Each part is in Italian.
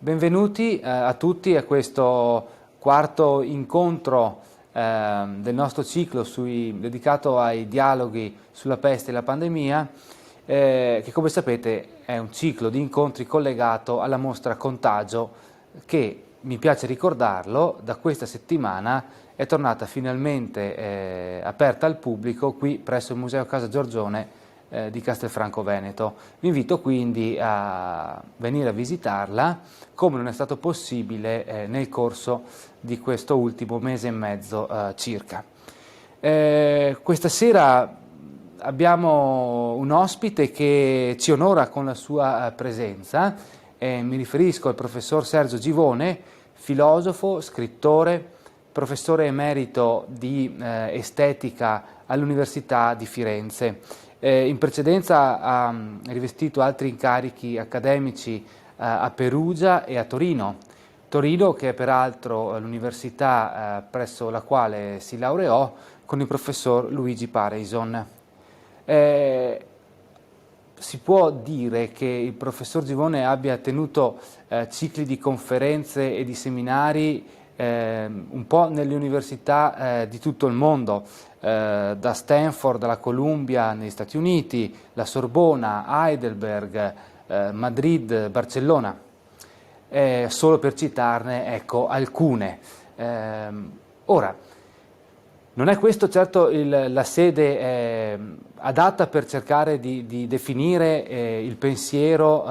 Benvenuti a tutti a questo quarto incontro del nostro ciclo dedicato ai dialoghi sulla peste e la pandemia, che come sapete è un ciclo di incontri collegato alla mostra Contagio che, mi piace ricordarlo, da questa settimana è tornata finalmente aperta al pubblico qui presso il Museo Casa Giorgione di Castelfranco Veneto. Vi invito quindi a venire a visitarla, come non è stato possibile nel corso di questo ultimo mese e mezzo circa. Questa sera abbiamo un ospite che ci onora con la sua presenza, mi riferisco al professor Sergio Givone, filosofo, scrittore, professore emerito di estetica all'Università di Firenze. In precedenza ha rivestito altri incarichi accademici a Perugia e a Torino. Torino, che è peraltro l'università presso la quale si laureò con il professor Luigi Pareison. Si può dire che il professor Givone abbia tenuto cicli di conferenze e di seminari un po' nelle università di tutto il mondo, da Stanford alla Columbia negli Stati Uniti, la Sorbona, Heidelberg, Madrid, Barcellona, solo per citarne, ecco, alcune. Ora, non è questo certo la sede adatta per cercare di definire il pensiero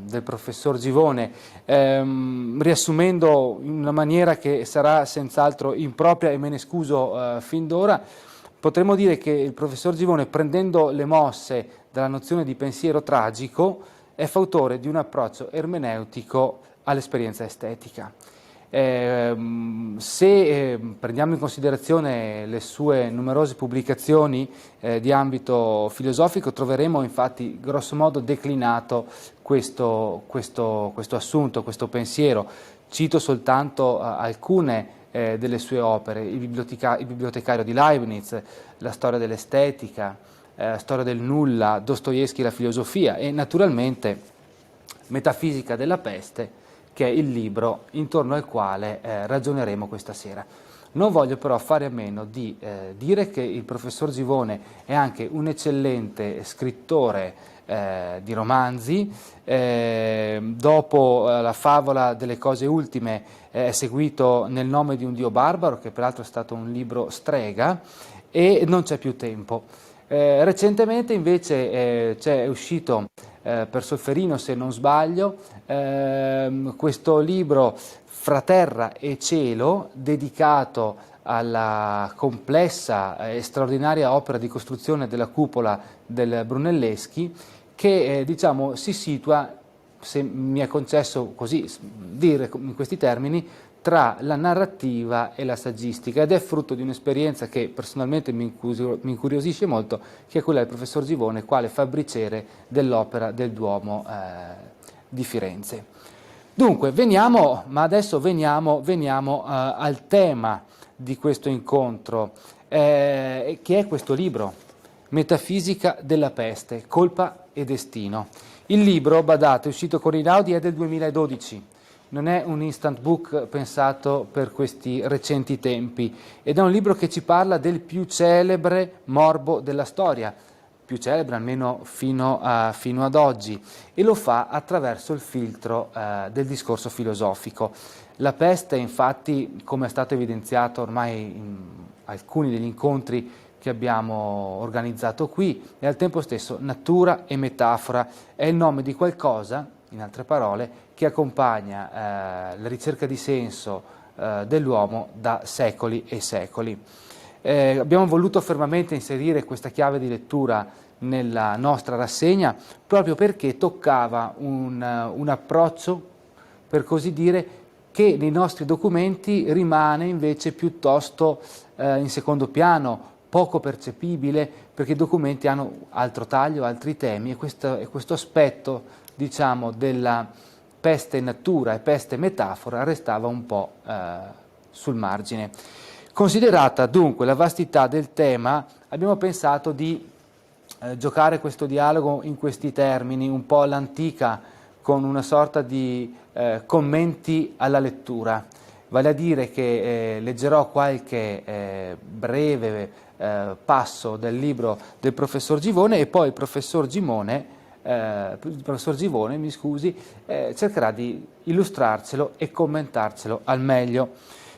del professor Givone, riassumendo in una maniera che sarà senz'altro impropria e me ne scuso fin d'ora. Potremmo dire che il professor Givone, prendendo le mosse dalla nozione di pensiero tragico, è fautore di un approccio ermeneutico all'esperienza estetica. Se prendiamo in considerazione le sue numerose pubblicazioni di ambito filosofico, troveremo infatti grossomodo declinato questo assunto, questo pensiero. Cito soltanto alcune delle sue opere: il bibliotecario di Leibniz, la storia dell'estetica, la storia del nulla, Dostoevskij, la filosofia, e naturalmente Metafisica della peste, che è il libro intorno al quale ragioneremo questa sera. Non voglio però fare a meno di dire che il professor Givone è anche un eccellente scrittore di romanzi. Dopo la favola delle cose ultime è seguito Nel nome di un dio barbaro, che peraltro è stato un libro strega, e Non c'è più tempo. Recentemente invece c'è uscito per Solferino, se non sbaglio, questo libro Fra terra e cielo, dedicato alla complessa e straordinaria opera di costruzione della cupola del Brunelleschi, che diciamo si situa, se mi è concesso così dire in questi termini, tra la narrativa e la saggistica, ed è frutto di un'esperienza che personalmente mi incuriosisce molto, che è quella del professor Givone, quale fabbriciere dell'opera del Duomo di Firenze. Dunque, adesso veniamo al tema di questo incontro, che è questo libro, Metafisica della peste, colpa e destino. Il libro, badate, è uscito con Einaudi, è del 2012. Non è un instant book pensato per questi recenti tempi, ed è un libro che ci parla del più celebre morbo della storia, più celebre almeno fino ad oggi, e lo fa attraverso il filtro del discorso filosofico. La peste, infatti, come è stato evidenziato ormai in alcuni degli incontri che abbiamo organizzato qui, è al tempo stesso natura e metafora, è il nome di qualcosa, in altre parole, che accompagna la ricerca di senso dell'uomo da secoli e secoli. Abbiamo voluto fermamente inserire questa chiave di lettura nella nostra rassegna proprio perché toccava un approccio, per così dire, che nei nostri documenti rimane invece piuttosto in secondo piano, poco percepibile, perché i documenti hanno altro taglio, altri temi, e questo aspetto, diciamo, della peste natura e peste metafora restava un po' sul margine. Considerata dunque la vastità del tema, abbiamo pensato di giocare questo dialogo in questi termini, un po' all'antica, con una sorta di commenti alla lettura, vale a dire che leggerò qualche breve passo del libro del professor Givone e poi il professor Givone, mi scusi, cercherà di illustrarcelo e commentarcelo al meglio.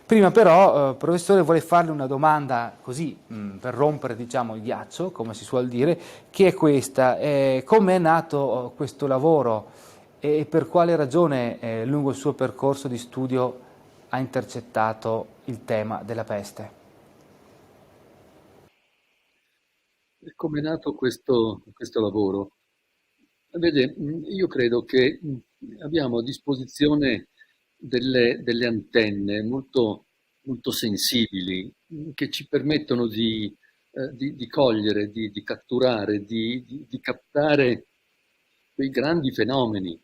Prima però, professore, vorrei farle una domanda così, per rompere, diciamo, il ghiaccio, come si suol dire, che è questa: come è nato questo lavoro e per quale ragione lungo il suo percorso di studio ha intercettato il tema della peste? E come è nato questo lavoro? Vede, io credo che abbiamo a disposizione delle antenne molto sensibili che ci permettono di cogliere, di catturare, di captare quei grandi fenomeni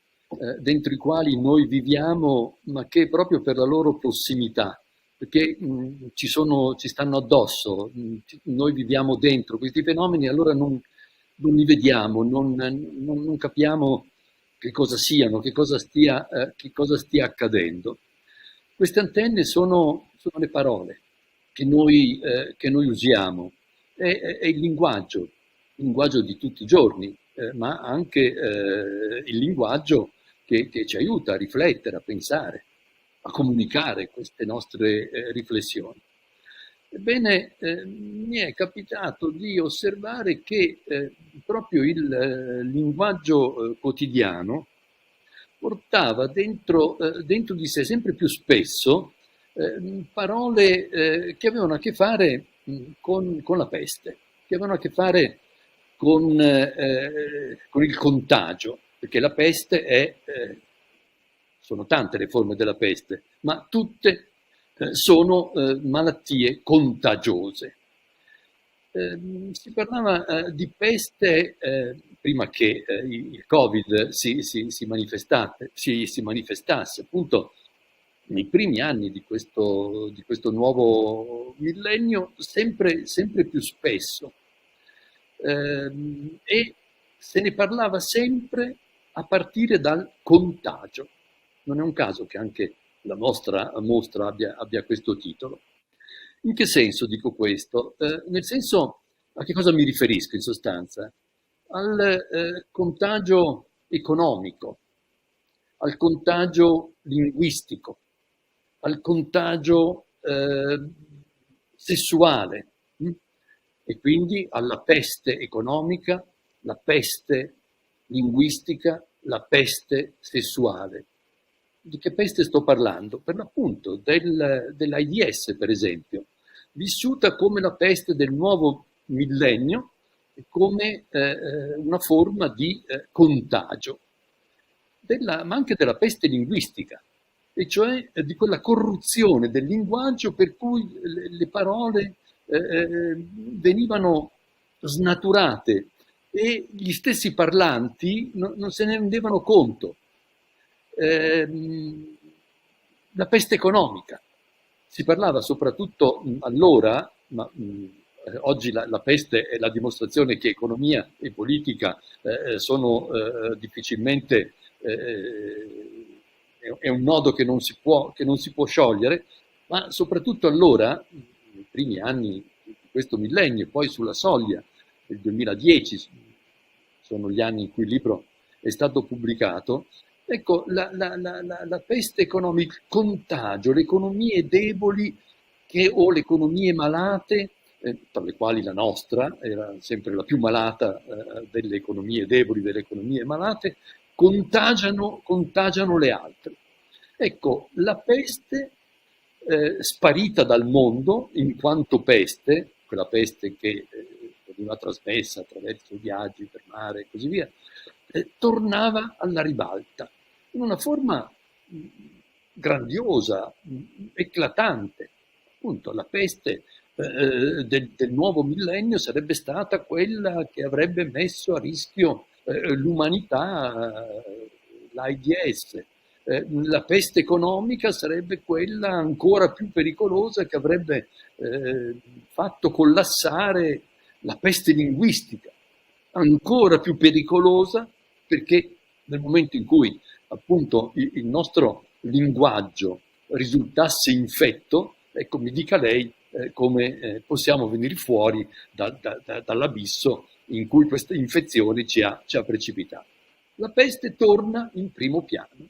dentro i quali noi viviamo, ma che proprio per la loro prossimità, perché ci stanno addosso, noi viviamo dentro questi fenomeni, allora non li vediamo, non capiamo che cosa siano, che cosa stia accadendo. Queste antenne sono le parole che noi usiamo, è il linguaggio di tutti i giorni, ma anche il linguaggio che ci aiuta a riflettere, a pensare, a comunicare queste nostre riflessioni. Ebbene, mi è capitato di osservare che proprio il linguaggio quotidiano portava dentro di sé sempre più spesso parole che avevano a che fare con la peste, che avevano a che fare con il contagio, perché la peste sono tante le forme della peste, ma tutte sono malattie contagiose. Si parlava di peste prima che il Covid si manifestasse, appunto nei primi anni di questo nuovo millennio, sempre più spesso. E se ne parlava sempre a partire dal contagio. Non è un caso che anche la nostra mostra abbia questo titolo. In che senso dico questo? Nel senso, a che cosa mi riferisco in sostanza? Al contagio economico, al contagio linguistico, al contagio sessuale e quindi alla peste economica, la peste linguistica, la peste sessuale. Di che peste sto parlando? Per l'appunto dell'AIDS, per esempio, vissuta come la peste del nuovo millennio e come una forma di contagio, ma anche della peste linguistica, e cioè di quella corruzione del linguaggio per cui le parole venivano snaturate e gli stessi parlanti non se ne rendevano conto. La peste economica. Si parlava soprattutto allora, ma oggi la peste è la dimostrazione che economia e politica sono difficilmente, è un nodo che non si può sciogliere, ma soprattutto allora, nei primi anni di questo millennio, poi sulla soglia del 2010, sono gli anni in cui il libro è stato pubblicato. Ecco, la peste economica, il contagio, le economie deboli o le economie malate, tra le quali la nostra era sempre la più malata delle economie deboli, delle economie malate, contagiano le altre. Ecco, la peste sparita dal mondo in quanto peste, quella peste che veniva trasmessa attraverso viaggi per mare e così via, tornava alla ribalta in una forma grandiosa, eclatante. Appunto, la peste del nuovo millennio sarebbe stata quella che avrebbe messo a rischio l'umanità, l'AIDS. La peste economica sarebbe quella ancora più pericolosa che avrebbe fatto collassare la peste linguistica, ancora più pericolosa perché nel momento in cui appunto il nostro linguaggio risultasse infetto, ecco, mi dica lei come possiamo venire fuori dall'abisso in cui questa infezione ci ha precipitato. La peste torna in primo piano.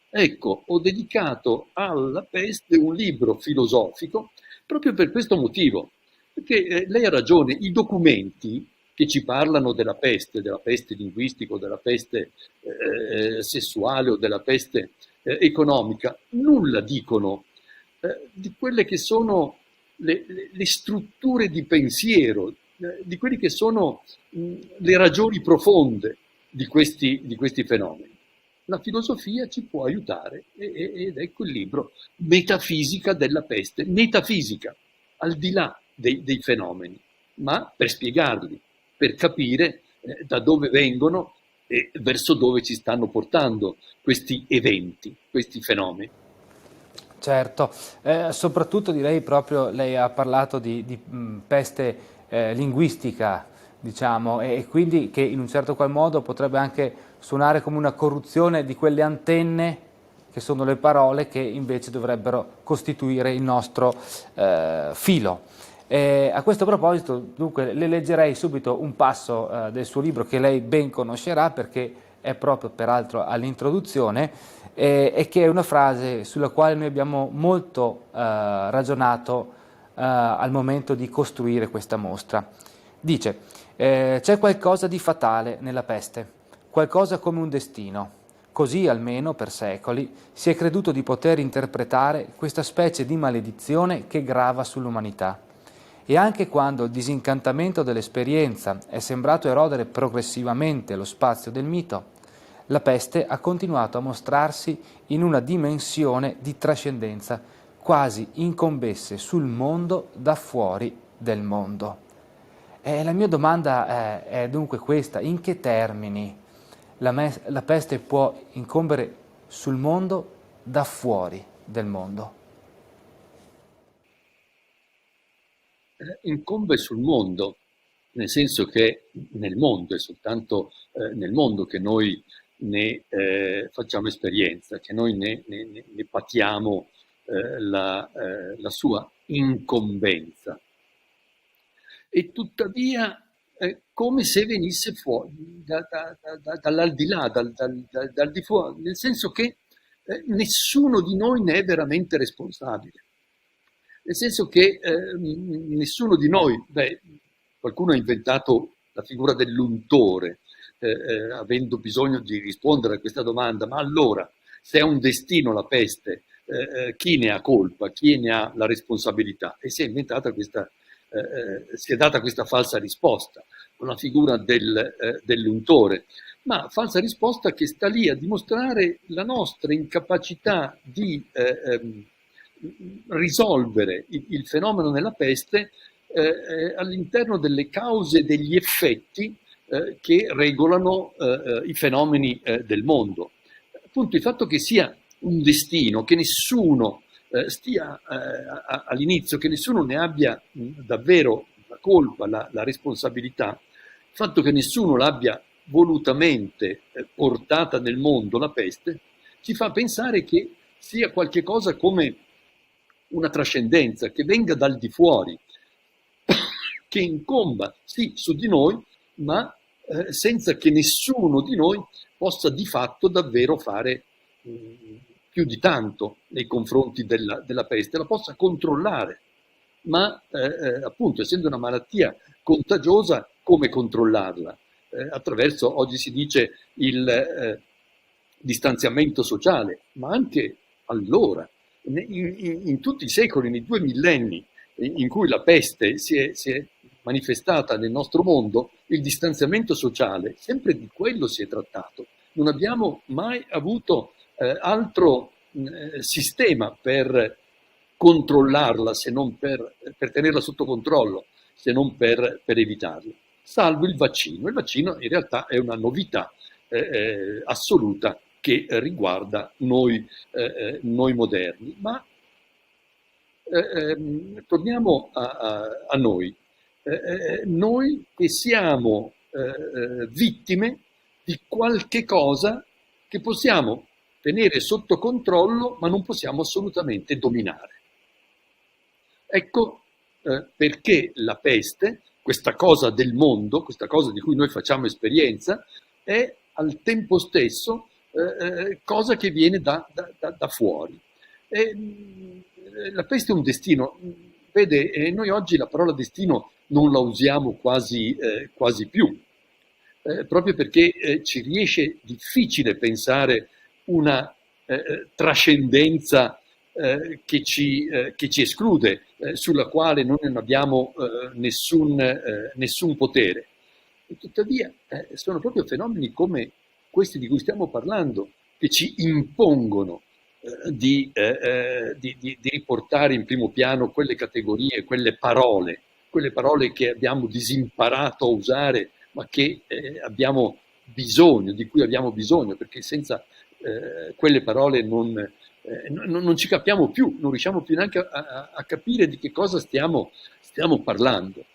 Ecco, ho dedicato alla peste un libro filosofico proprio per questo motivo, perché lei ha ragione, i documenti che ci parlano della peste linguistica o della peste sessuale o della peste economica, nulla dicono di quelle che sono le strutture di pensiero, di quelle che sono le ragioni profonde di questi fenomeni. La filosofia ci può aiutare ed ecco il libro Metafisica della peste, metafisica, al di là dei fenomeni, ma per spiegarli, per capire da dove vengono e verso dove ci stanno portando questi eventi, questi fenomeni. Certo, soprattutto direi proprio, lei ha parlato di peste linguistica, diciamo, e quindi che in un certo qual modo potrebbe anche suonare come una corruzione di quelle antenne che sono le parole che invece dovrebbero costituire il nostro filo. A questo proposito, dunque, le leggerei subito un passo del suo libro che lei ben conoscerà perché è proprio peraltro all'introduzione e che è una frase sulla quale noi abbiamo molto ragionato al momento di costruire questa mostra. Dice, c'è qualcosa di fatale nella peste, qualcosa come un destino. Così, almeno per secoli, si è creduto di poter interpretare questa specie di maledizione che grava sull'umanità. E anche quando il disincantamento dell'esperienza è sembrato erodere progressivamente lo spazio del mito, la peste ha continuato a mostrarsi in una dimensione di trascendenza, quasi incombesse sul mondo da fuori del mondo. La mia domanda è dunque questa: in che termini la peste può incombere sul mondo da fuori del mondo? Incombe sul mondo, nel senso che nel mondo è soltanto nel mondo che noi ne facciamo esperienza, che noi ne patiamo la sua incombenza. E tuttavia come se venisse fuori dall'aldilà, dal di fuori, nel senso che nessuno di noi ne è veramente responsabile. Nel senso che nessuno di noi, qualcuno ha inventato la figura dell'untore, avendo bisogno di rispondere a questa domanda, ma allora, se è un destino la peste, chi ne ha colpa, chi ne ha la responsabilità? E si è inventata questa, si è data questa falsa risposta, con la figura dell'untore, ma falsa risposta che sta lì a dimostrare la nostra incapacità di risolvere il fenomeno della peste all'interno delle cause e degli effetti che regolano i fenomeni del mondo. Appunto il fatto che sia un destino, che nessuno stia all'inizio, che nessuno ne abbia davvero la colpa, la responsabilità, il fatto che nessuno l'abbia volutamente portata nel mondo la peste, ci fa pensare che sia qualche cosa come una trascendenza, che venga dal di fuori, che incomba sì su di noi, ma senza che nessuno di noi possa di fatto davvero fare più di tanto nei confronti della peste, la possa controllare. Ma appunto, essendo una malattia contagiosa, come controllarla? Attraverso, oggi si dice, il distanziamento sociale, ma anche allora, in tutti i secoli, nei 2 millenni in cui la peste si è manifestata nel nostro mondo, il distanziamento sociale, sempre di quello si è trattato. Non abbiamo mai avuto altro sistema per controllarla, se non per tenerla sotto controllo, se non per evitarla, salvo il vaccino. Il vaccino in realtà è una novità assoluta che riguarda noi moderni. Ma torniamo a noi. Noi che siamo vittime di qualche cosa che possiamo tenere sotto controllo, ma non possiamo assolutamente dominare. Ecco perché la peste, questa cosa del mondo, questa cosa di cui noi facciamo esperienza, è al tempo stesso cosa che viene da fuori. E, la peste è un destino. Vede, noi oggi la parola destino non la usiamo quasi più, proprio perché ci riesce difficile pensare una trascendenza che ci esclude, sulla quale noi non abbiamo nessun potere. E tuttavia sono proprio fenomeni come questi di cui stiamo parlando che ci impongono di riportare in primo piano quelle categorie, quelle parole che abbiamo disimparato a usare, ma che abbiamo bisogno, di cui abbiamo bisogno, perché senza quelle parole non ci capiamo più, non riusciamo più neanche a capire di che cosa stiamo parlando.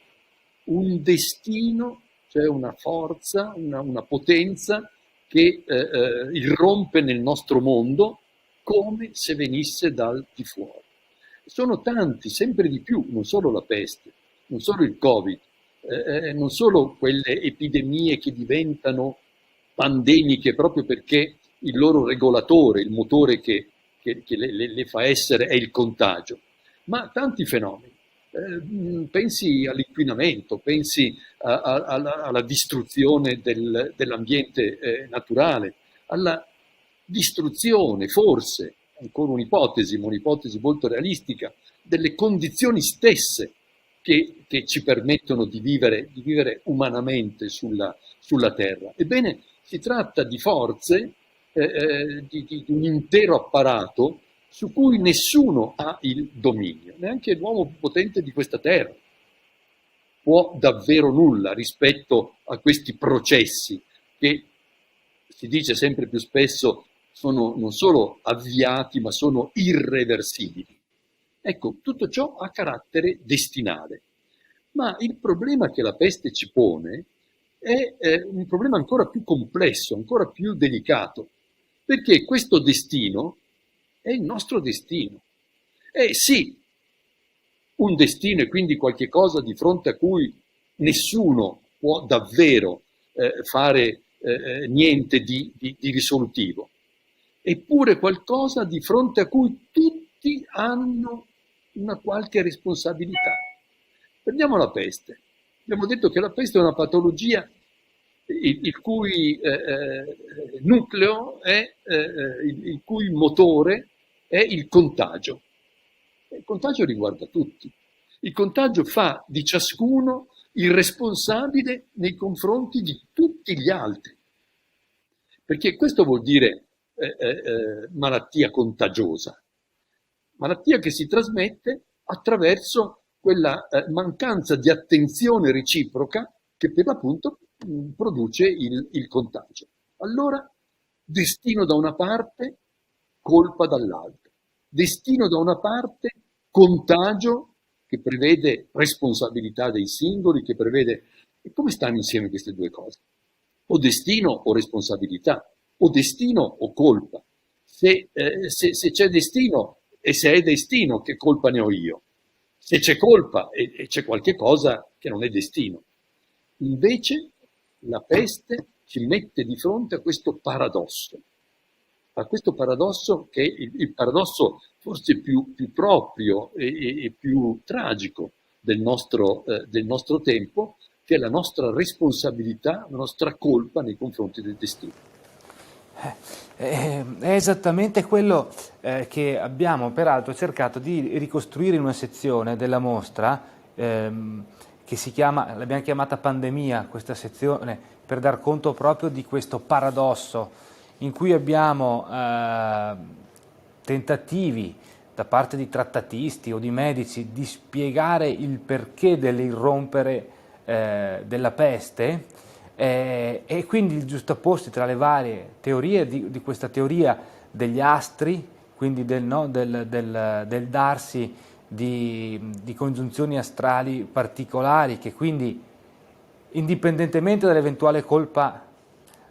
Un destino, cioè una forza, una potenza che irrompe nel nostro mondo come se venisse dal di fuori. Sono tanti, sempre di più, non solo la peste, non solo il Covid, non solo quelle epidemie che diventano pandemiche proprio perché il loro regolatore, il motore che le fa essere è il contagio, ma tanti fenomeni. Pensi all'inquinamento, pensi alla distruzione dell'ambiente naturale, alla distruzione, forse, ancora un'ipotesi, ma un'ipotesi molto realistica, delle condizioni stesse che ci permettono di vivere umanamente sulla Terra. Ebbene, si tratta di forze, di un intero apparato su cui nessuno ha il dominio, neanche l'uomo più potente di questa terra può davvero nulla rispetto a questi processi che si dice sempre più spesso sono non solo avviati ma sono irreversibili. Ecco, tutto ciò ha carattere destinale, ma il problema che la peste ci pone è un problema ancora più complesso, ancora più delicato, perché questo destino è il nostro destino. È sì un destino e quindi qualche cosa di fronte a cui nessuno può davvero fare niente di risolutivo, eppure qualcosa di fronte a cui tutti hanno una qualche responsabilità. Prendiamo la peste. Abbiamo detto che la peste è una patologia il cui nucleo è, il cui motore è il contagio. Il contagio riguarda tutti. Il contagio fa di ciascuno il responsabile nei confronti di tutti gli altri. Perché questo vuol dire malattia contagiosa. Malattia che si trasmette attraverso quella mancanza di attenzione reciproca che per l'appunto produce il contagio. Allora, destino da una parte, colpa dall'altra. Destino da una parte, contagio che prevede responsabilità dei singoli, che prevede... E come stanno insieme queste due cose? O destino o responsabilità, o destino o colpa. Se c'è destino e se è destino, che colpa ne ho io? Se c'è colpa e c'è qualche cosa che non è destino. Invece la peste ci mette di fronte a questo paradosso che è il paradosso forse più proprio e più tragico del nostro tempo, che è la nostra responsabilità, la nostra colpa nei confronti del destino. È esattamente quello che abbiamo peraltro cercato di ricostruire in una sezione della mostra che si chiama, l'abbiamo chiamata Pandemia, questa sezione, per dar conto proprio di questo paradosso in cui abbiamo tentativi da parte di trattatisti o di medici di spiegare il perché dell'irrompere della peste e quindi il giustapposti tra le varie teorie di questa teoria degli astri, quindi del darsi di congiunzioni astrali particolari che quindi indipendentemente dall'eventuale colpa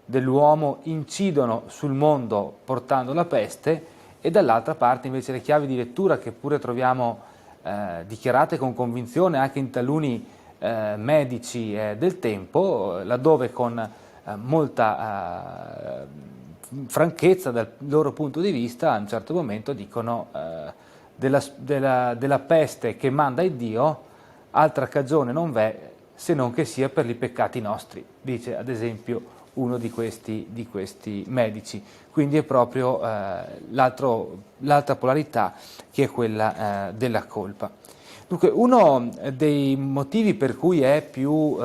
dell'uomo incidono sul mondo portando la peste, e dall'altra parte invece le chiavi di lettura che pure troviamo dichiarate con convinzione anche in taluni medici del tempo, laddove con molta franchezza dal loro punto di vista a un certo momento dicono della peste che manda il Dio, altra cagione non v'è se non che sia per i peccati nostri, dice ad esempio uno di questi medici. Quindi è proprio l'altra polarità, che è quella della colpa. Dunque, uno dei motivi per cui è più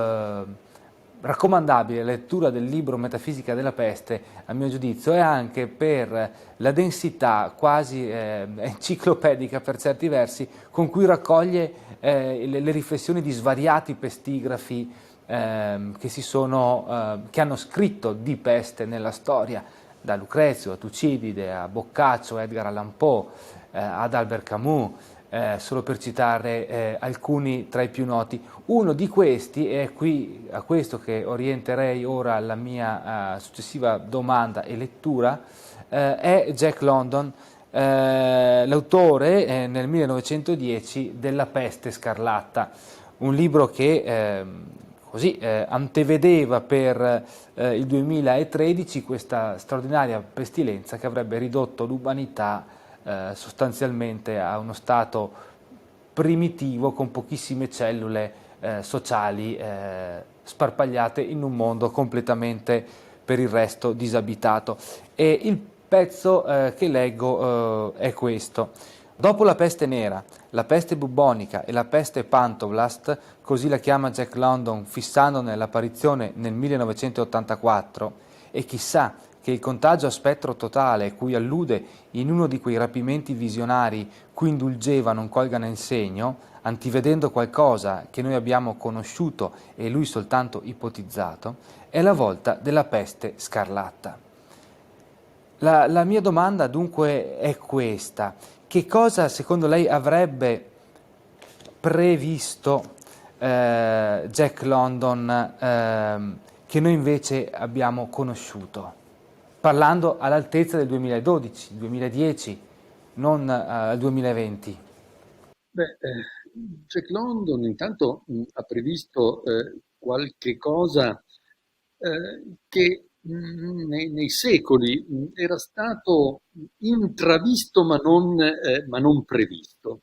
raccomandabile la lettura del libro Metafisica della peste, a mio giudizio, è anche per la densità quasi enciclopedica per certi versi con cui raccoglie le riflessioni di svariati pestigrafi che hanno scritto di peste nella storia, da Lucrezio a Tucidide a Boccaccio, Edgar Allan Poe, ad Albert Camus, solo per citare alcuni tra i più noti. Uno di questi, e è qui a questo che orienterei ora la mia successiva domanda e lettura, è Jack London, l'autore nel 1910 della Peste Scarlatta, un libro che antevedeva per il 2013 questa straordinaria pestilenza che avrebbe ridotto l'umanità sostanzialmente a uno stato primitivo con pochissime cellule sociali sparpagliate in un mondo completamente per il resto disabitato. E il pezzo che leggo è questo. Dopo la peste nera, la peste bubbonica e la peste Pantoblast, così la chiama Jack London fissandone l'apparizione nel 1984, e chissà che il contagio a spettro totale cui allude in uno di quei rapimenti visionari cui indulgeva non colgano il segno, antivedendo qualcosa che noi abbiamo conosciuto e lui soltanto ipotizzato, è la volta della peste scarlatta. La mia domanda dunque è questa: che cosa secondo lei avrebbe previsto Jack London che noi invece abbiamo conosciuto? Parlando all'altezza del 2012, 2010, non al 2020. Beh, Jack London intanto ha previsto qualche cosa che nei secoli era stato intravisto ma non previsto.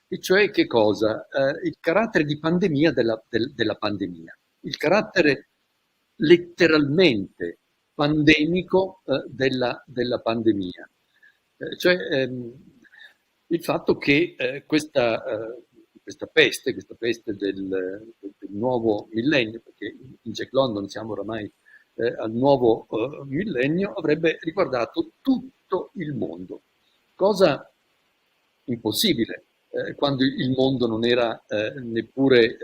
E cioè che cosa? Il carattere di pandemia della pandemia, il carattere letteralmente pandemico della pandemia. Cioè il fatto che questa peste del nuovo millennio, perché in Jack London siamo oramai al nuovo millennio, avrebbe riguardato tutto il mondo, cosa impossibile quando il mondo non era neppure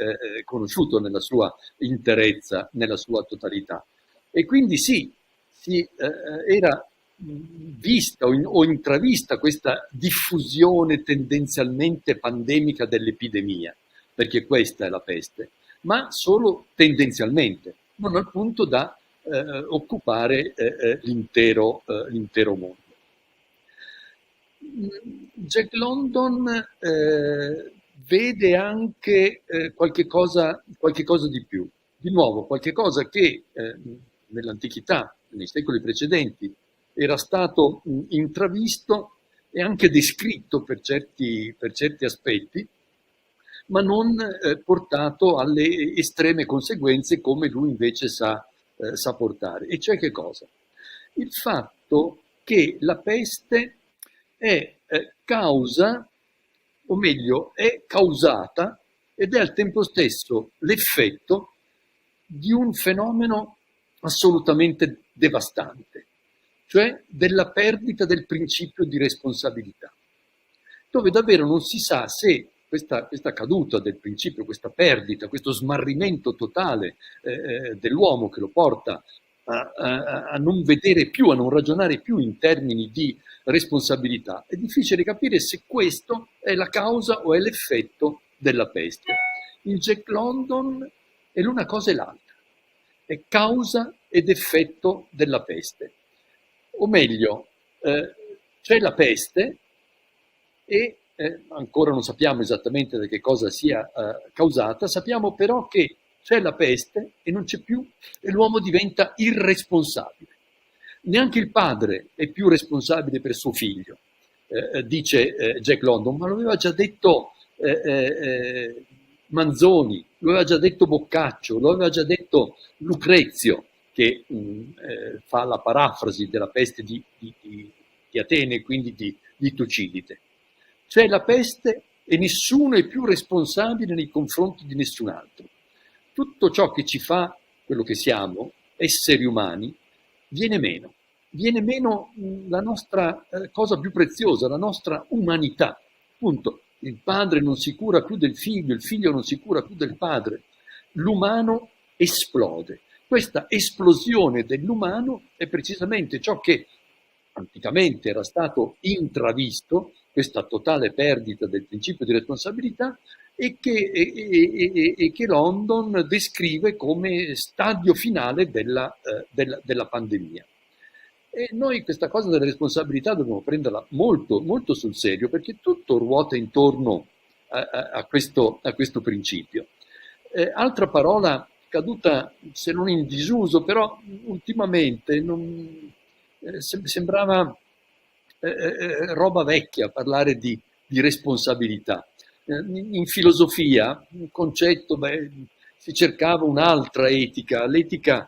conosciuto nella sua interezza, nella sua totalità. E quindi sì, era vista o intravista questa diffusione tendenzialmente pandemica dell'epidemia, perché questa è la peste, ma solo tendenzialmente, non al punto da occupare l'intero mondo. Jack London vede anche qualche cosa di più, di nuovo qualche cosa che nell'antichità, nei secoli precedenti, era stato intravisto e anche descritto per certi aspetti, ma non portato alle estreme conseguenze come lui invece sa portare. E cioè che cosa? Il fatto che la peste è causa, o meglio, è causata ed è al tempo stesso l'effetto di un fenomeno assolutamente devastante, cioè della perdita del principio di responsabilità, dove davvero non si sa se questa caduta del principio, questa perdita, questo smarrimento totale dell'uomo che lo porta a non vedere più, a non ragionare più in termini di responsabilità, è difficile capire se questo è la causa o è l'effetto della peste. In Jack London è l'una cosa e l'altra, è causa ed effetto della peste. O meglio, c'è la peste e ancora non sappiamo esattamente da che cosa sia causata, sappiamo però che c'è la peste e non c'è più, e l'uomo diventa irresponsabile. Neanche il padre è più responsabile per suo figlio, dice Jack London, ma lo aveva già detto Manzoni, lo aveva già detto Boccaccio, lo aveva già detto Lucrezio, che fa la parafrasi della peste di Atene, quindi di Tucidide. C'è la peste e nessuno è più responsabile nei confronti di nessun altro. Tutto ciò che ci fa quello che siamo, esseri umani, viene meno. Viene meno la nostra cosa più preziosa, la nostra umanità. Appunto, il padre non si cura più del figlio, il figlio non si cura più del padre. L'umano esplode. Questa esplosione dell'umano è precisamente ciò che anticamente era stato intravisto, questa totale perdita del principio di responsabilità, e che London descrive come stadio finale della pandemia. E noi questa cosa della responsabilità dobbiamo prenderla molto, molto sul serio, perché tutto ruota intorno a questo principio. Altra parola caduta, se non in disuso, però ultimamente sembrava roba vecchia parlare di responsabilità. In filosofia, un concetto, si cercava un'altra etica, l'etica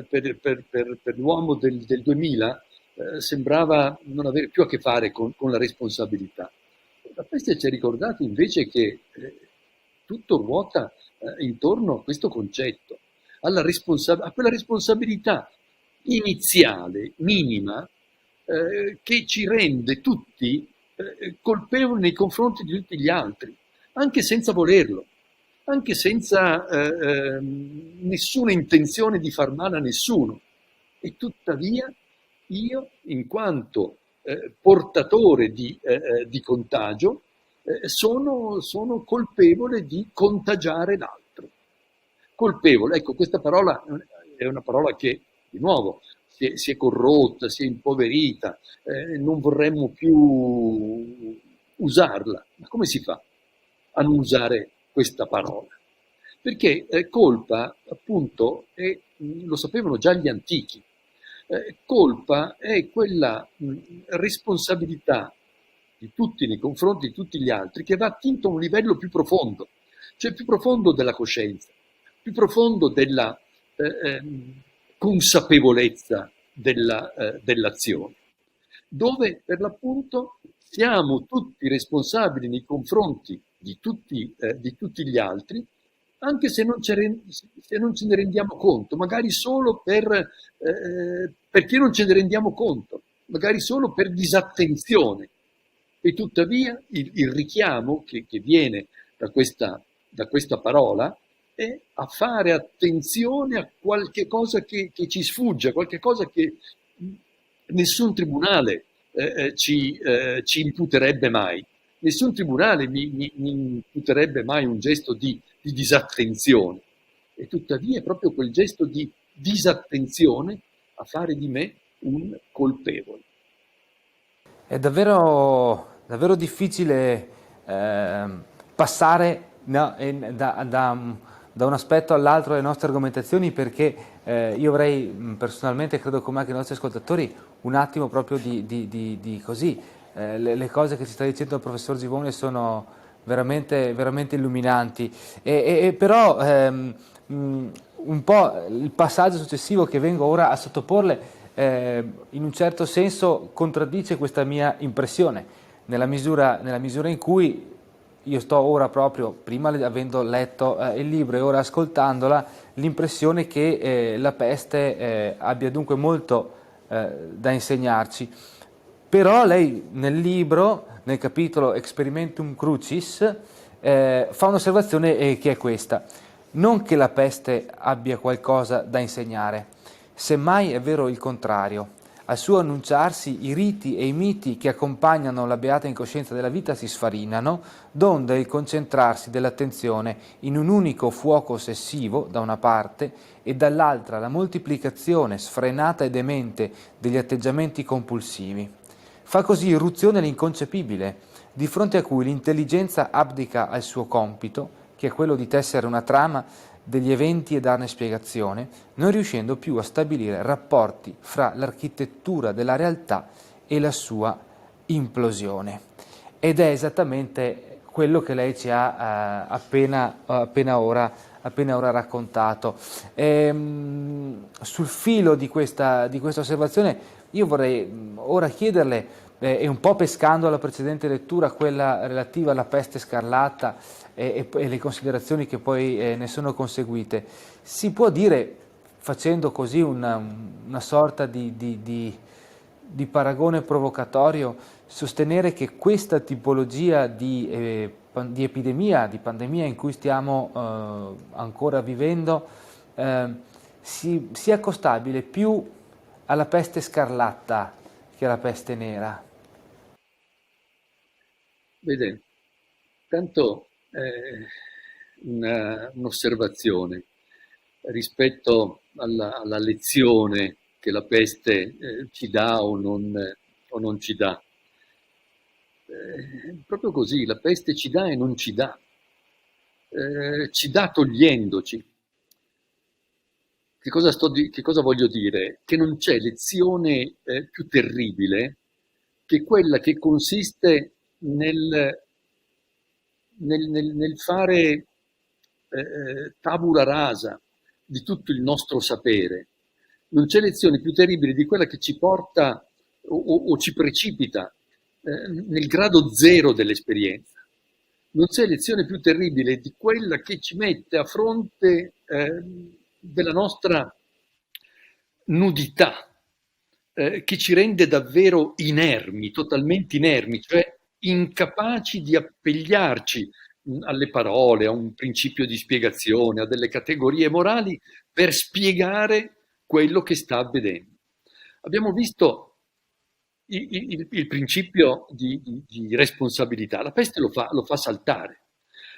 per l'uomo del 2000 sembrava non avere più a che fare con la responsabilità. La peste ci ha ricordato invece che tutto ruota intorno a questo concetto, a quella responsabilità iniziale, minima, che ci rende tutti colpevoli nei confronti di tutti gli altri, anche senza volerlo, anche senza nessuna intenzione di far male a nessuno. E tuttavia io, in quanto portatore di contagio, sono colpevole di contagiare l'altro. Colpevole, ecco, questa parola è una parola che, di nuovo, si è corrotta, si è impoverita, non vorremmo più usarla. Ma come si fa a non usare questa parola? Perché colpa, appunto, lo sapevano già gli antichi, colpa è quella responsabilità di tutti nei confronti di tutti gli altri che va attinto a un livello più profondo, cioè più profondo della coscienza, più profondo della consapevolezza dell'azione, dove per l'appunto siamo tutti responsabili nei confronti di tutti gli altri, anche se non ce ne rendiamo conto, magari solo perché non ce ne rendiamo conto, magari solo per disattenzione. E tuttavia il richiamo che viene da questa parola è a fare attenzione a qualche cosa che ci sfugge, qualche cosa che nessun tribunale ci imputerebbe mai. Nessun tribunale mi imputerebbe mai un gesto di disattenzione. E tuttavia è proprio quel gesto di disattenzione a fare di me un colpevole. È davvero, davvero difficile passare, no, da un aspetto all'altro delle nostre argomentazioni, perché io avrei personalmente, credo come anche i nostri ascoltatori, un attimo proprio di così. Le cose che ci sta dicendo il professor Givone sono veramente, veramente illuminanti. Però un po' il passaggio successivo che vengo ora a sottoporle in un certo senso contraddice questa mia impressione, nella misura in cui io sto ora proprio, prima avendo letto il libro e ora ascoltandola, l'impressione che la peste abbia dunque molto da insegnarci. Però lei nel libro, nel capitolo Experimentum Crucis, fa un'osservazione che è questa: non che la peste abbia qualcosa da insegnare, semmai è vero il contrario. al suo annunciarsi i riti e i miti che accompagnano la beata incoscienza della vita si sfarinano, donde il concentrarsi dell'attenzione in un unico fuoco ossessivo, da una parte, e dall'altra la moltiplicazione sfrenata e demente degli atteggiamenti compulsivi. Fa così irruzione l'inconcepibile, di fronte a cui l'intelligenza abdica al suo compito, che è quello di tessere una trama degli eventi e darne spiegazione, non riuscendo più a stabilire rapporti fra l'architettura della realtà e la sua implosione. Ed è esattamente quello che lei ci ha appena ora raccontato. Sul filo di questa osservazione io vorrei ora chiederle, e un po' pescando la precedente lettura, quella relativa alla peste scarlatta e le considerazioni che poi ne sono conseguite, si può dire, facendo così una sorta di paragone provocatorio, sostenere che questa tipologia di epidemia, di pandemia in cui stiamo ancora vivendo, sia accostabile più alla peste scarlatta che alla peste nera? Vede, tanto un'osservazione rispetto alla lezione che la peste ci dà o non ci dà. Proprio così, la peste ci dà e non ci dà togliendoci. Che cosa voglio dire? Che non c'è lezione più terribile che quella che consiste nel fare tabula rasa di tutto il nostro sapere. Non c'è lezione più terribile di quella che ci porta o ci precipita nel grado zero dell'esperienza. Non c'è lezione più terribile di quella che ci mette a fronte della nostra nudità, che ci rende davvero inermi, totalmente inermi, cioè incapaci di appigliarci alle parole, a un principio di spiegazione, a delle categorie morali per spiegare quello che sta avvenendo. Abbiamo visto il principio di responsabilità. La peste lo fa saltare.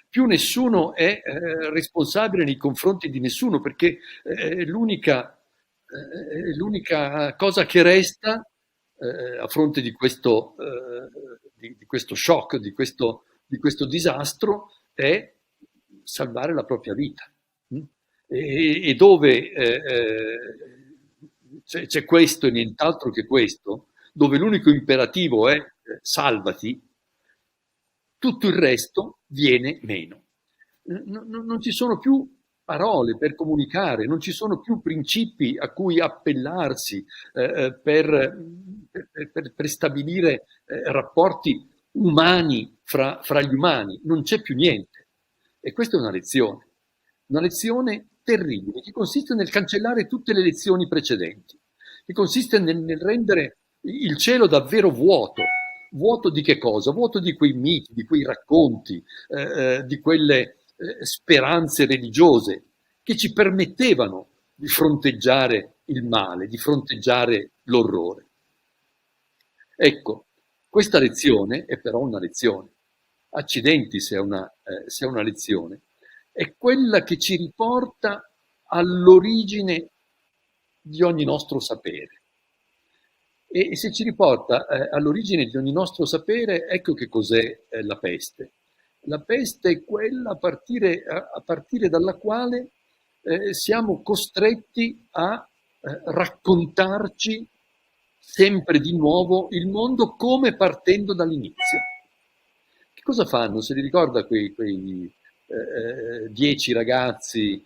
Più nessuno è responsabile nei confronti di nessuno, perché l'unica cosa che resta a fronte di questo shock, di questo disastro, è salvare la propria vita. E dove c'è questo e nient'altro che questo, dove l'unico imperativo è salvati, tutto il resto viene meno. Non ci sono più parole per comunicare, non ci sono più principi a cui appellarsi per stabilire rapporti umani fra gli umani, non c'è più niente. E questa è una lezione terribile, che consiste nel cancellare tutte le lezioni precedenti, che consiste nel rendere il cielo davvero vuoto. Vuoto di che cosa? Vuoto di quei miti, di quei racconti, di quelle speranze religiose che ci permettevano di fronteggiare il male, di fronteggiare l'orrore. Ecco, questa lezione è però una lezione. Accidenti se è una lezione. È quella che ci riporta all'origine di ogni nostro sapere. E se ci riporta all'origine di ogni nostro sapere, ecco che cos'è la peste. La peste è quella a partire dalla quale siamo costretti a raccontarci sempre di nuovo il mondo come partendo dall'inizio. Che cosa fanno? Se li ricorda quei 10 ragazzi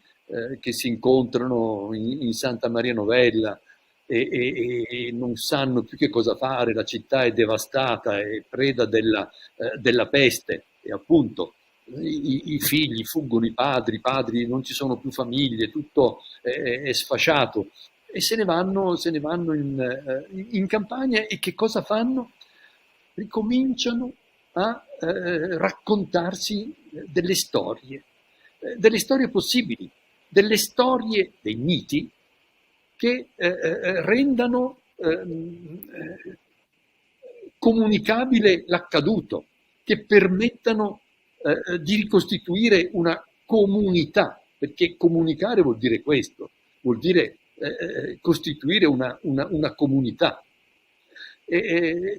che si incontrano in Santa Maria Novella e non sanno più che cosa fare, la città è devastata, è preda della peste e appunto i figli fuggono i padri non ci sono più famiglie, tutto è sfasciato e se ne vanno in campagna e che cosa fanno? Ricominciano a raccontarsi delle storie possibili, delle storie, dei miti che rendano comunicabile l'accaduto, che permettano di ricostituire una comunità, perché comunicare vuol dire questo, vuol dire costituire una comunità.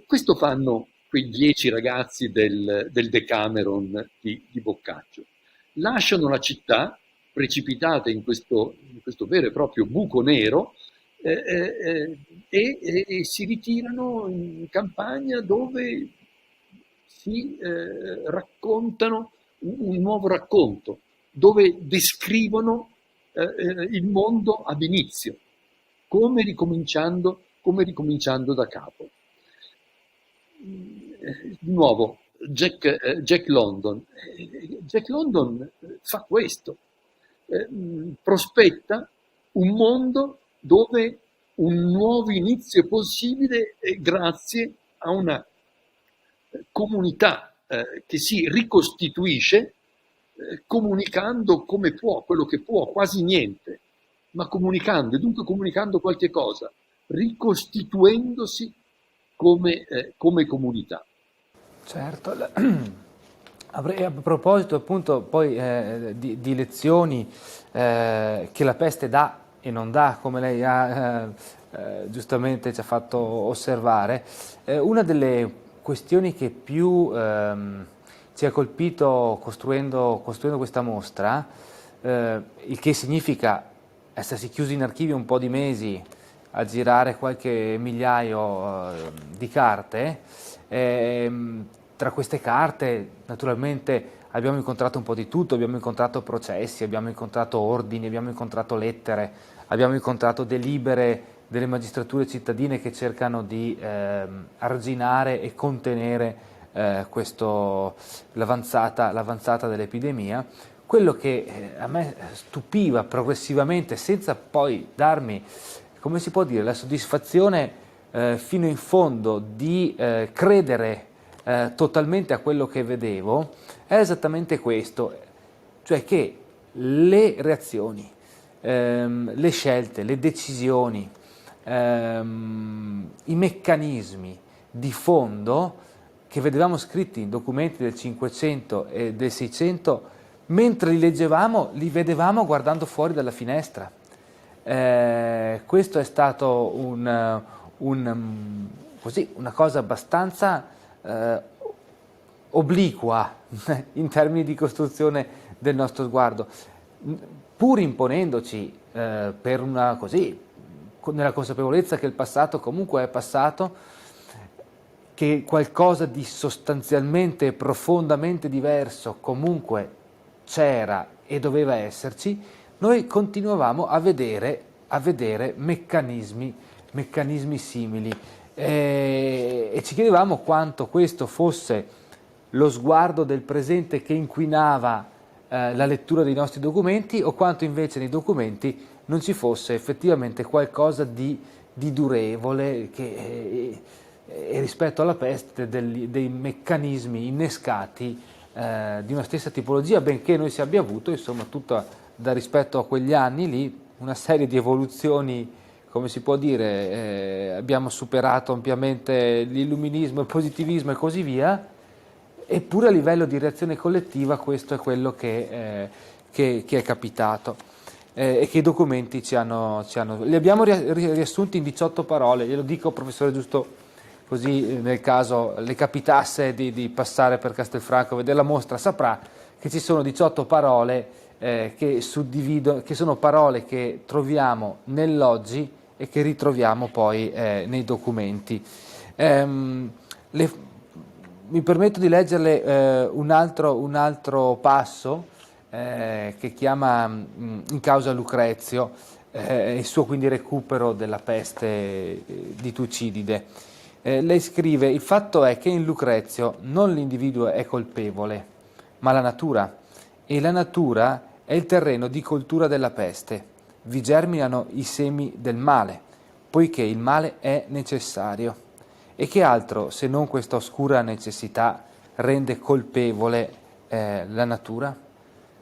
Questo fanno quei 10 ragazzi del Decameron di Boccaccio. Lasciano la città, precipitate in questo vero e proprio buco nero, e si ritirano in campagna dove si raccontano un nuovo racconto, dove descrivono il mondo ad inizio, come ricominciando da capo. Di nuovo, Jack London. Jack London fa questo, prospetta un mondo dove un nuovo inizio è possibile grazie a una comunità che si ricostituisce comunicando come può, quello che può, quasi niente, ma comunicando, e dunque comunicando qualche cosa, ricostituendosi come comunità. Certo, a proposito appunto poi di lezioni che la peste dà e non dà, come lei ha giustamente ci ha fatto osservare, una delle questioni che più ci ha colpito costruendo questa mostra, il che significa essersi chiusi in archivio un po' di mesi a girare qualche migliaio di carte. Tra queste carte naturalmente abbiamo incontrato un po' di tutto, abbiamo incontrato processi, abbiamo incontrato ordini, abbiamo incontrato lettere, abbiamo incontrato delibere delle magistrature cittadine che cercano di arginare e contenere l'avanzata dell'epidemia. Quello che a me stupiva progressivamente, senza poi darmi, come si può dire, la soddisfazione fino in fondo di credere totalmente a quello che vedevo, è esattamente questo, cioè che le reazioni, le scelte, le decisioni, i meccanismi di fondo che vedevamo scritti in documenti del 500 e del 600, mentre li leggevamo, li vedevamo guardando fuori dalla finestra. Questo è stato così, una cosa abbastanza obliqua in termini di costruzione del nostro sguardo, pur imponendoci per una così, nella consapevolezza che il passato comunque è passato, che qualcosa di sostanzialmente e profondamente diverso comunque c'era e doveva esserci, noi continuavamo a vedere meccanismi simili e ci chiedevamo quanto questo fosse lo sguardo del presente che inquinava la lettura dei nostri documenti o quanto invece nei documenti non ci fosse effettivamente qualcosa di durevole che e rispetto alla peste dei meccanismi innescati di una stessa tipologia, benché noi si abbia avuto, insomma, tutta da rispetto a quegli anni lì, una serie di evoluzioni, come si può dire, abbiamo superato ampiamente l'illuminismo, il positivismo e così via, eppure a livello di reazione collettiva questo è quello che è capitato. E che i documenti li abbiamo riassunti in 18 parole, glielo dico professore giusto così nel caso le capitasse di passare per Castelfranco a vedere la mostra, saprà che ci sono 18 parole che sono parole che troviamo nell'oggi e che ritroviamo poi nei documenti. Mi permetto di leggerle un altro passo che chiama in causa Lucrezio, il suo quindi recupero della peste di Tucidide. Lei scrive: il fatto è che in Lucrezio non l'individuo è colpevole, ma la natura, e la natura è il terreno di coltura della peste. Vi germinano i semi del male, poiché il male è necessario. E che altro, se non questa oscura necessità, rende colpevole la natura?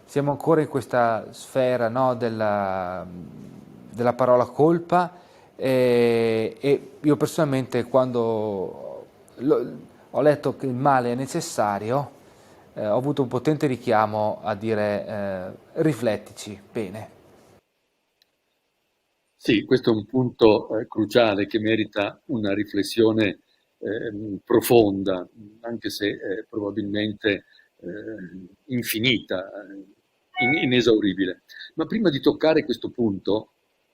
Siamo ancora in questa sfera, no, della parola colpa, e io personalmente quando ho letto che il male è necessario, ho avuto un potente richiamo a dire riflettici bene. Sì, questo è un punto cruciale che merita una riflessione profonda, anche se probabilmente infinita, inesauribile. Ma prima di toccare questo punto,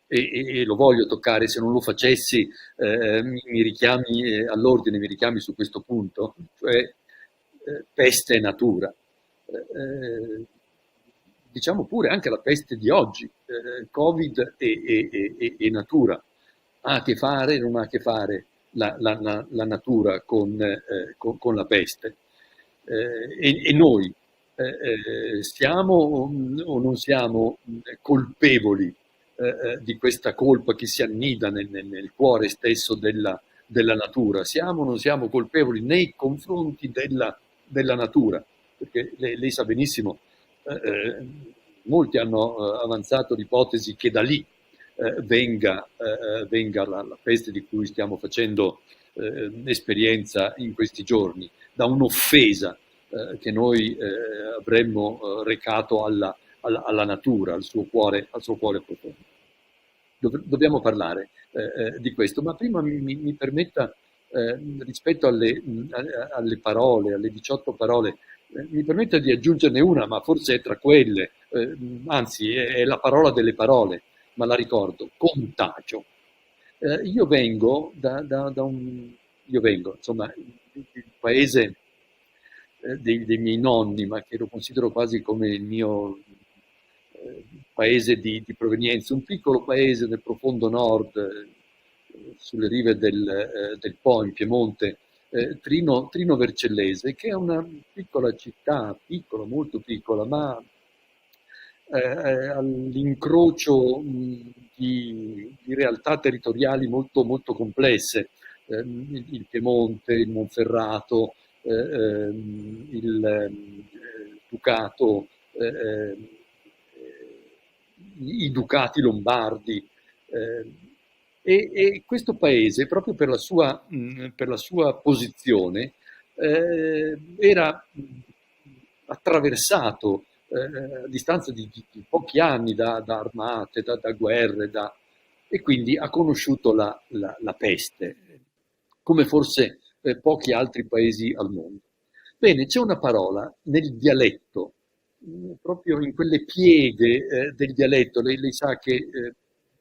e lo voglio toccare, se non lo facessi mi richiami all'ordine, mi richiami su questo punto, cioè peste e natura. Eh, diciamo pure anche la peste di oggi, Covid e natura. Ha a che fare, non ha a che fare la natura con la peste. E noi siamo o non siamo colpevoli di questa colpa che si annida nel cuore stesso della natura? Siamo o non siamo colpevoli nei confronti della natura? Perché lei sa benissimo, molti hanno avanzato l'ipotesi che da lì venga la peste di cui stiamo facendo esperienza in questi giorni, da un'offesa che noi avremmo recato alla natura, al suo cuore profondo. Dobbiamo parlare di questo, ma prima mi permetta, rispetto alle parole, alle 18 parole, mi permetta di aggiungerne una, ma forse è tra quelle, anzi è la parola delle parole, ma la ricordo, contagio. Io vengo da un, io vengo, insomma, il paese dei miei nonni, ma che lo considero quasi come il mio paese di provenienza, un piccolo paese nel profondo nord, sulle rive del Po, in Piemonte, Trino Vercellese, che è una piccola città, piccola, molto piccola, ma all'incrocio di realtà territoriali molto, molto complesse, il Piemonte, il Monferrato, il Ducato, i Ducati Lombardi. E questo paese, proprio per la sua posizione, era attraversato a distanza di pochi anni da armate, da guerre, e quindi ha conosciuto la peste, come forse pochi altri paesi al mondo. Bene, c'è una parola nel dialetto, proprio in quelle pieghe del dialetto. Lei sa che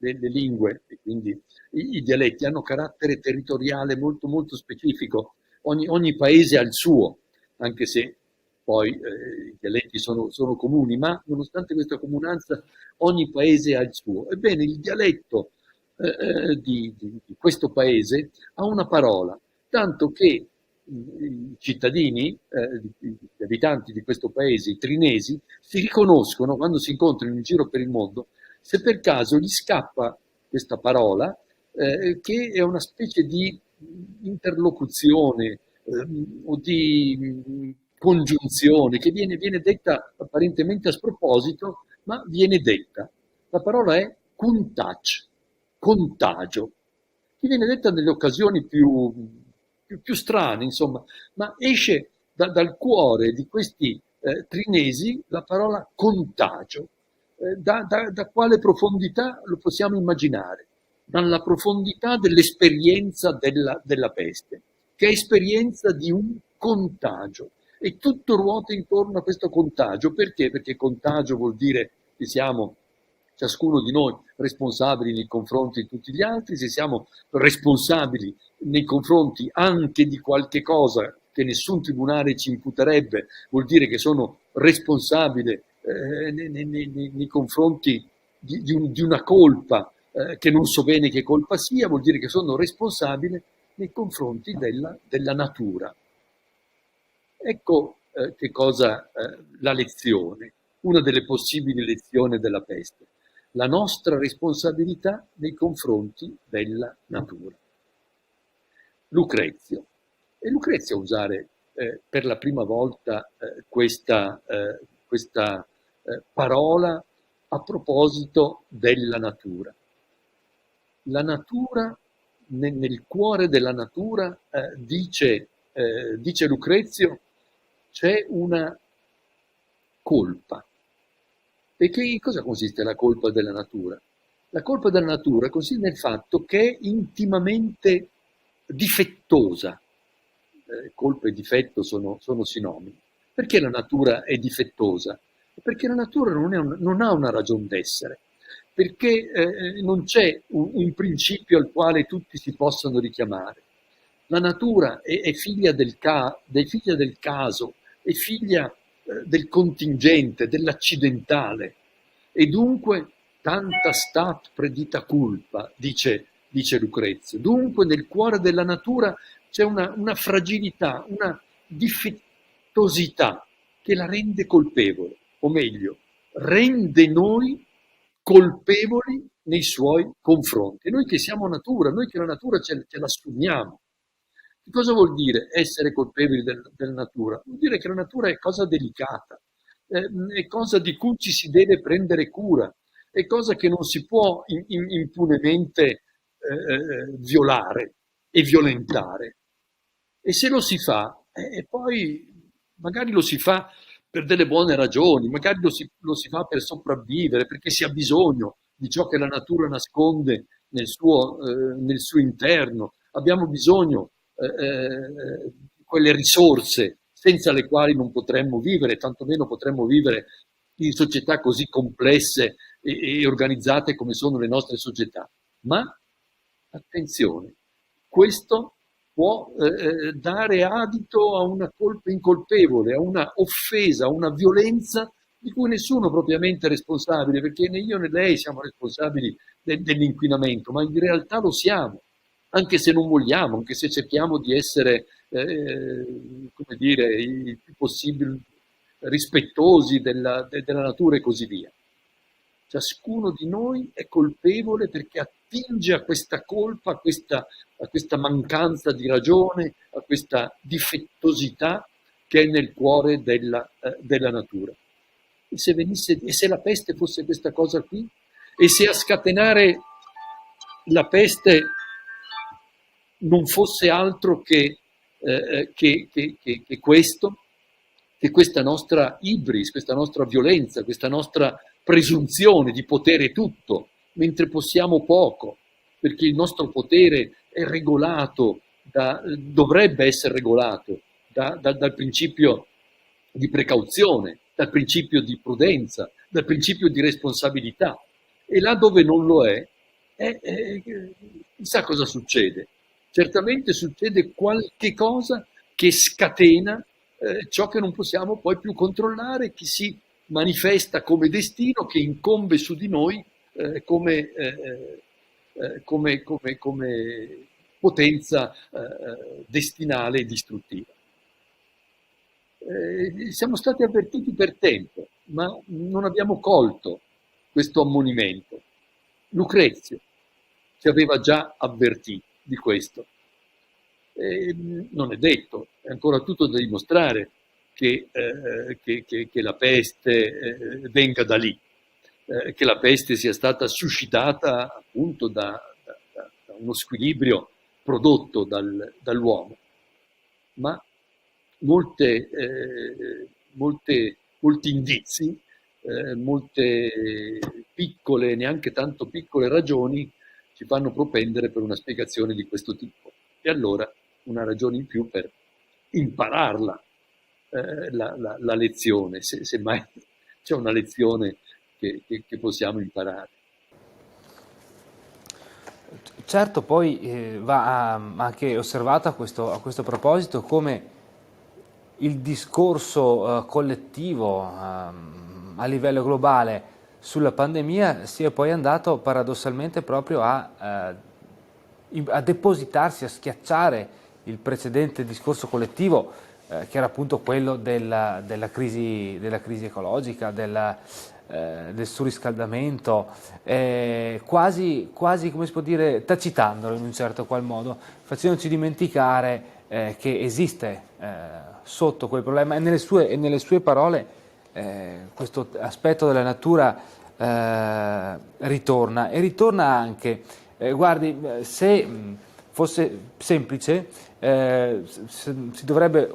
le lingue, e quindi i dialetti, hanno carattere territoriale molto, molto specifico. Ogni paese ha il suo, anche se poi i dialetti sono comuni, ma nonostante questa comunanza ogni paese ha il suo. Ebbene, il dialetto di questo paese ha una parola, tanto che i cittadini, gli abitanti di questo paese, i trinesi, si riconoscono quando si incontrano in giro per il mondo, se per caso gli scappa questa parola, che è una specie di interlocuzione o di congiunzione che viene detta apparentemente a sproposito, ma viene detta. La parola è contac, contagio, che viene detta nelle occasioni più strane, insomma, ma esce dal cuore di questi trinesi la parola contagio. Da quale profondità lo possiamo immaginare? Dalla profondità dell'esperienza della peste, che è esperienza di un contagio. E tutto ruota intorno a questo contagio. Perché? Perché contagio vuol dire che siamo ciascuno di noi responsabili nei confronti di tutti gli altri, se siamo responsabili nei confronti anche di qualche cosa che nessun tribunale ci imputerebbe, vuol dire che sono responsabile nei confronti di una colpa che non so bene che colpa sia, vuol dire che sono responsabile nei confronti della natura. Ecco che cosa la lezione, una delle possibili lezioni della peste, la nostra responsabilità nei confronti della natura. Lucrezio. E Lucrezio usare per la prima volta questa parola a proposito della natura. la natura, nel cuore della natura, dice Lucrezio, c'è una colpa. E che in cosa consiste la colpa della natura? La colpa della natura consiste nel fatto che è intimamente difettosa. Colpa e difetto sono sinonimi. Perché la natura è difettosa? Perché la natura non ha una ragion d'essere, perché non c'è un principio al quale tutti si possono richiamare. La natura è figlia figlia del caso, è figlia del contingente, dell'accidentale, e dunque tanta stat predita culpa, dice Lucrezio. Dunque nel cuore della natura c'è una fragilità, una difettosità che la rende colpevole, o meglio, rende noi colpevoli nei suoi confronti. Noi che siamo natura, noi che la natura ce l'assumiamo. Che cosa vuol dire essere colpevoli della natura? Vuol dire che la natura è cosa delicata, è cosa di cui ci si deve prendere cura, è cosa che non si può impunemente violare e violentare. E se lo si fa, poi magari lo si fa per delle buone ragioni, magari lo si fa per sopravvivere, perché si ha bisogno di ciò che la natura nasconde nel suo interno. Abbiamo bisogno di quelle risorse senza le quali non potremmo vivere, tantomeno potremmo vivere in società così complesse e organizzate come sono le nostre società. Ma attenzione, questo può dare adito a una colpa incolpevole, a una offesa, a una violenza di cui nessuno è propriamente responsabile, perché né io né lei siamo responsabili dell'inquinamento, ma in realtà lo siamo, anche se non vogliamo, anche se cerchiamo di essere, come dire, il più possibile rispettosi della natura e così via. Ciascuno di noi è colpevole perché attinge a questa colpa, a questa mancanza di ragione, a questa difettosità che è nel cuore della natura. E se la peste fosse questa cosa qui? E se a scatenare la peste non fosse altro che questo, che questa nostra ibris, questa nostra violenza, questa nostra presunzione di potere tutto, mentre possiamo poco, perché il nostro potere è regolato, dovrebbe essere regolato dal principio di precauzione, dal principio di prudenza, dal principio di responsabilità. E là dove non lo è, chissà cosa succede. Certamente succede qualche cosa che scatena ciò che non possiamo poi più controllare, che si manifesta come destino, che incombe su di noi come potenza destinale e distruttiva. Siamo stati avvertiti per tempo, ma non abbiamo colto questo ammonimento. Lucrezio ci aveva già avvertiti di questo. Non è detto, è ancora tutto da dimostrare che la peste venga da lì, che la peste sia stata suscitata appunto da uno squilibrio prodotto dall'uomo. Ma molti indizi, molte piccole, neanche tanto piccole ragioni ci fanno propendere per una spiegazione di questo tipo. E allora una ragione in più per impararla, la lezione, se mai c'è una lezione che possiamo imparare. Certo, poi va anche osservato a questo proposito come il discorso collettivo a livello globale sulla pandemia sia poi andato paradossalmente proprio a depositarsi, a schiacciare il precedente discorso collettivo che era appunto quello della crisi ecologica, del surriscaldamento, quasi come si può dire, tacitandolo in un certo qual modo, facendoci dimenticare che esiste sotto quel problema e nelle sue parole questo aspetto della natura ritorna, e ritorna anche Guardi, se fosse semplice, si dovrebbe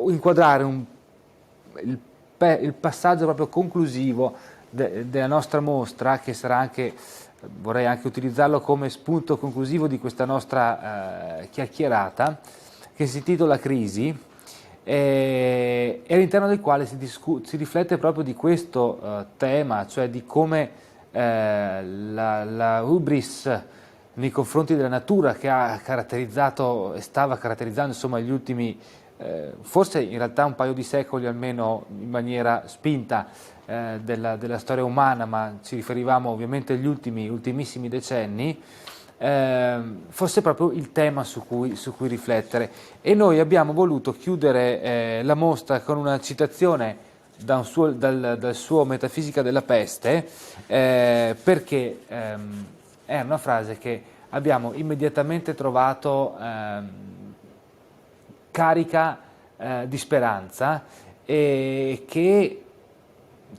inquadrare il passaggio proprio conclusivo della nostra mostra, che sarà anche, vorrei anche utilizzarlo come spunto conclusivo di questa nostra chiacchierata, che si intitola Crisi, e all'interno del quale si riflette proprio di questo tema, cioè di come la hubris nei confronti della natura, che ha caratterizzato e stava caratterizzando insomma gli ultimi, forse in realtà un paio di secoli almeno in maniera spinta, della storia umana, ma ci riferivamo ovviamente agli ultimissimi decenni, fosse proprio il tema su cui riflettere. E noi abbiamo voluto chiudere la mostra con una citazione dal suo Metafisica della peste, perché è una frase che abbiamo immediatamente trovato carica di speranza, e che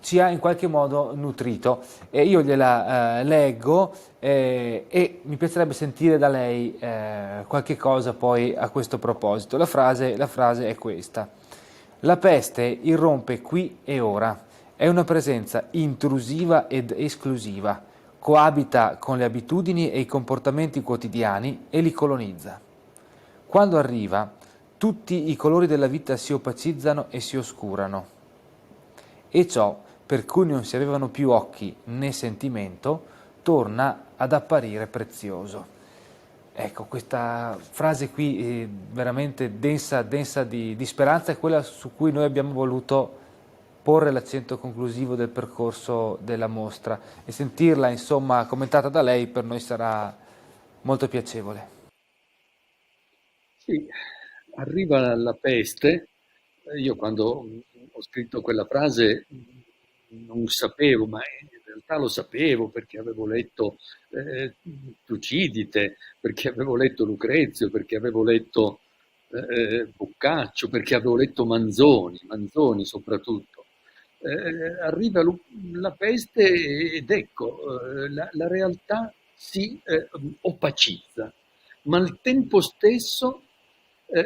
ci ha in qualche modo nutrito. E io gliela leggo, e mi piacerebbe sentire da lei qualche cosa poi a questo proposito. La frase è questa: la peste irrompe qui e ora, è una presenza intrusiva ed esclusiva, coabita con le abitudini e i comportamenti quotidiani e li colonizza. Quando arriva, tutti i colori della vita si opacizzano e si oscurano, e ciò per cui non si avevano più occhi né sentimento torna ad apparire prezioso. Ecco, questa frase qui è veramente densa, densa di speranza, è quella su cui noi abbiamo voluto porre l'accento conclusivo del percorso della mostra, e sentirla insomma commentata da lei per noi sarà molto piacevole. Sì, arriva la peste. Io quando ho scritto quella frase non sapevo, ma in realtà lo sapevo perché avevo letto Tucidide, perché avevo letto Lucrezio, perché avevo letto Boccaccio, perché avevo letto Manzoni soprattutto. Arriva la peste ed ecco, la realtà si opacizza, ma al tempo stesso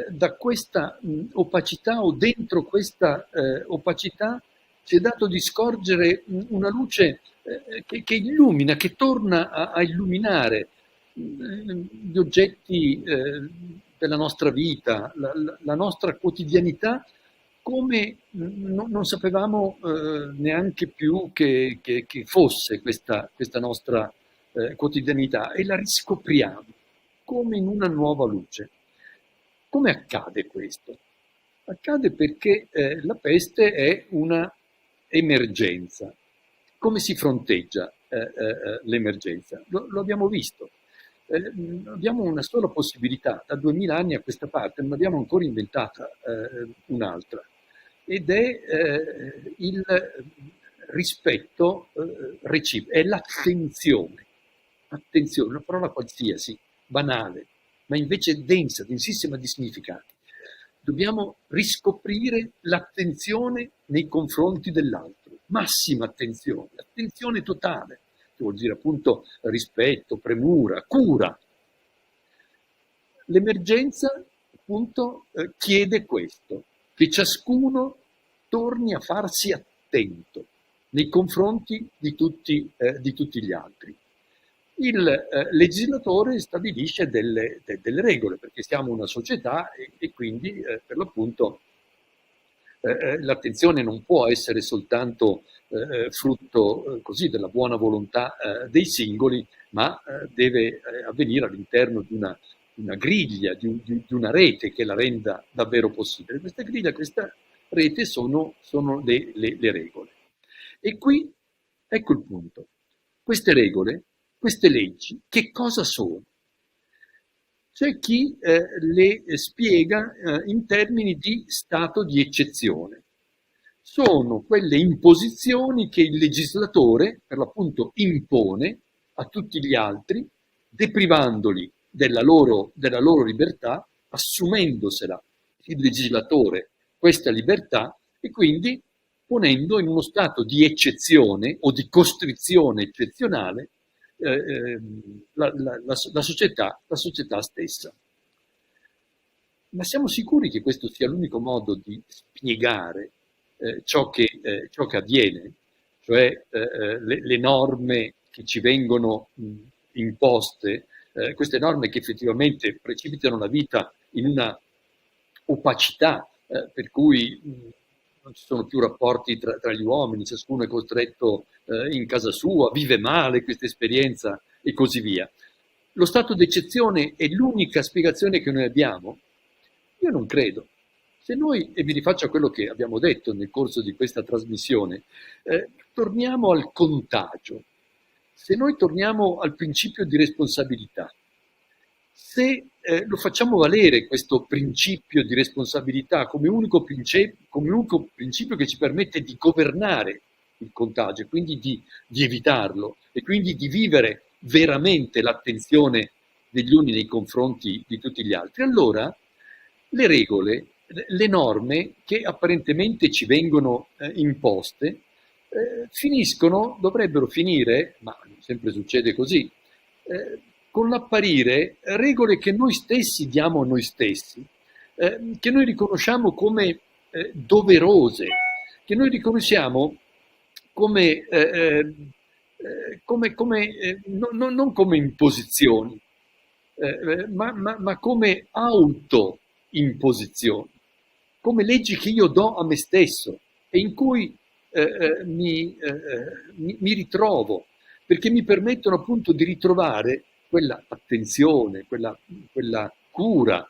da questa opacità o dentro questa opacità ci è dato di scorgere una luce che illumina, che torna a illuminare gli oggetti della nostra vita, la nostra quotidianità, come non sapevamo neanche più che fosse questa nostra quotidianità, e la riscopriamo come in una nuova luce. Come accade questo? Accade perché la peste è una emergenza. Come si fronteggia l'emergenza? Lo abbiamo visto. Abbiamo una sola possibilità, da 2000 anni a questa parte non abbiamo ancora inventata un'altra, ed è il rispetto reciproco, è l'attenzione. Attenzione, una parola qualsiasi, banale, ma invece densa, densissima di significati. Dobbiamo riscoprire l'attenzione nei confronti dell'altro, massima attenzione, attenzione totale, che vuol dire appunto rispetto, premura, cura. L'emergenza appunto chiede questo, che ciascuno torni a farsi attento nei confronti di tutti gli altri. Il legislatore stabilisce delle regole, perché siamo una società e quindi per l'appunto l'attenzione non può essere soltanto frutto così della buona volontà dei singoli, ma deve avvenire all'interno di una griglia, di una rete che la renda davvero possibile. Questa griglia, questa rete sono le regole. E qui ecco il punto. Queste regole, queste leggi, che cosa sono? C'è chi le spiega in termini di stato di eccezione. Sono quelle imposizioni che il legislatore, per l'appunto, impone a tutti gli altri, deprivandoli della loro libertà, assumendosela il legislatore questa libertà, e quindi ponendo in uno stato di eccezione o di costrizione eccezionale la società stessa. Ma siamo sicuri che questo sia l'unico modo di spiegare ciò che avviene? Cioè le norme che ci vengono imposte, queste norme che effettivamente precipitano la vita in una opacità, per cui non ci sono più rapporti tra gli uomini, ciascuno è costretto in casa sua, vive male questa esperienza e così via. Lo stato d'eccezione è l'unica spiegazione che noi abbiamo? Io non credo. Se noi, e mi rifaccio a quello che abbiamo detto nel corso di questa trasmissione, torniamo al contagio, se noi torniamo al principio di responsabilità, se lo facciamo valere questo principio di responsabilità come unico principio che ci permette di governare il contagio, quindi di evitarlo e quindi di vivere veramente l'attenzione degli uni nei confronti di tutti gli altri, allora le regole, le norme che apparentemente ci vengono imposte, dovrebbero finire, ma non sempre succede così, con l'apparire regole che noi stessi diamo a noi stessi, che noi riconosciamo come doverose, che noi riconosciamo come, non come imposizioni, ma come autoimposizioni, come leggi che io do a me stesso e in cui mi ritrovo, perché mi permettono appunto di ritrovare quella attenzione, quella cura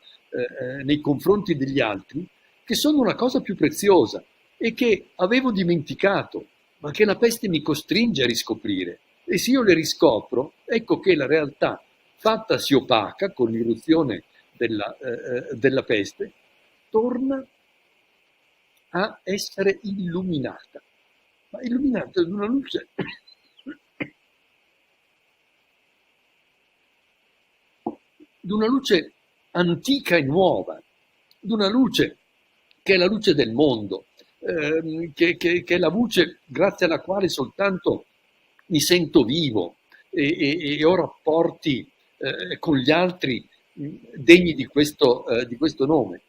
nei confronti degli altri, che sono una cosa più preziosa e che avevo dimenticato, ma che la peste mi costringe a riscoprire. E se io le riscopro, ecco che la realtà fattasi opaca con l'irruzione della peste, torna a essere illuminata, ma illuminata di una luce antica e nuova, di una luce che è la luce del mondo, che è la luce grazie alla quale soltanto mi sento vivo e ho rapporti con gli altri degni di questo nome,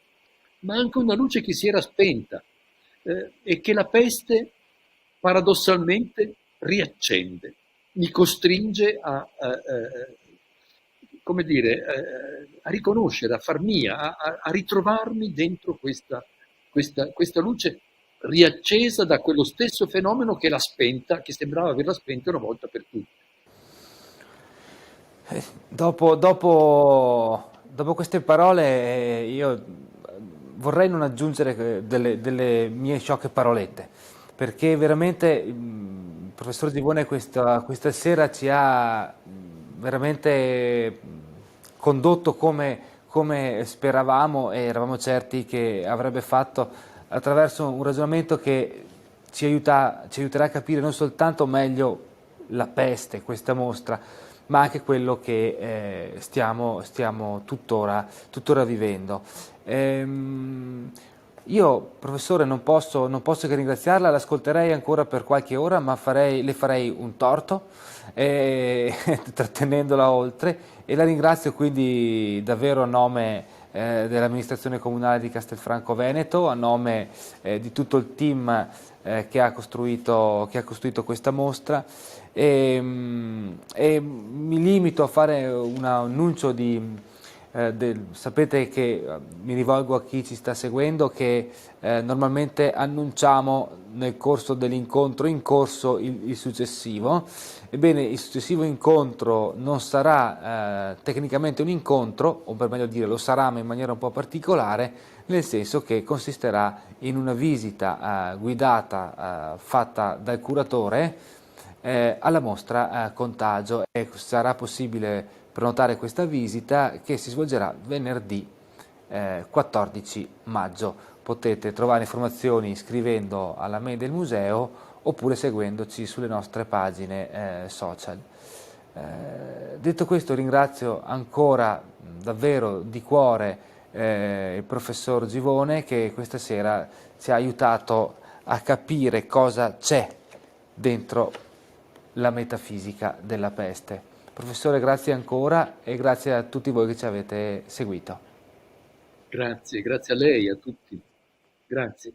ma anche una luce che si era spenta e che la peste paradossalmente riaccende, mi costringe come dire, a riconoscere, a far mia, a ritrovarmi dentro questa luce riaccesa da quello stesso fenomeno che l'ha spenta, che sembrava averla spenta una volta per tutte. Dopo queste parole io vorrei non aggiungere delle mie sciocche parolette, perché veramente il professor Givone questa sera ci ha veramente condotto come speravamo e eravamo certi che avrebbe fatto attraverso un ragionamento che ci aiuterà a capire non soltanto meglio la peste, questa mostra, ma anche quello che stiamo tuttora vivendo. Io, professore, non posso che ringraziarla, l'ascolterei ancora per qualche ora, ma le farei un torto, trattenendola oltre, e la ringrazio quindi davvero a nome dell'amministrazione comunale di Castelfranco Veneto, a nome di tutto il team che ha costruito questa mostra e mi limito a fare un annuncio sapete che mi rivolgo a chi ci sta seguendo che normalmente annunciamo nel corso dell'incontro in corso il successivo. Ebbene, il successivo incontro non sarà tecnicamente un incontro, o per meglio dire lo sarà ma in maniera un po' particolare, nel senso che consisterà in una visita guidata fatta dal curatore alla mostra Contagio e sarà possibile prenotare questa visita che si svolgerà venerdì 14 maggio. Potete trovare informazioni scrivendo alla mail del museo oppure seguendoci sulle nostre pagine social. Detto questo, ringrazio ancora davvero di cuore il professor Givone che questa sera ci ha aiutato a capire cosa c'è dentro la metafisica della peste. Professore, grazie ancora e grazie a tutti voi che ci avete seguito. Grazie, grazie a lei, a tutti. Grazie.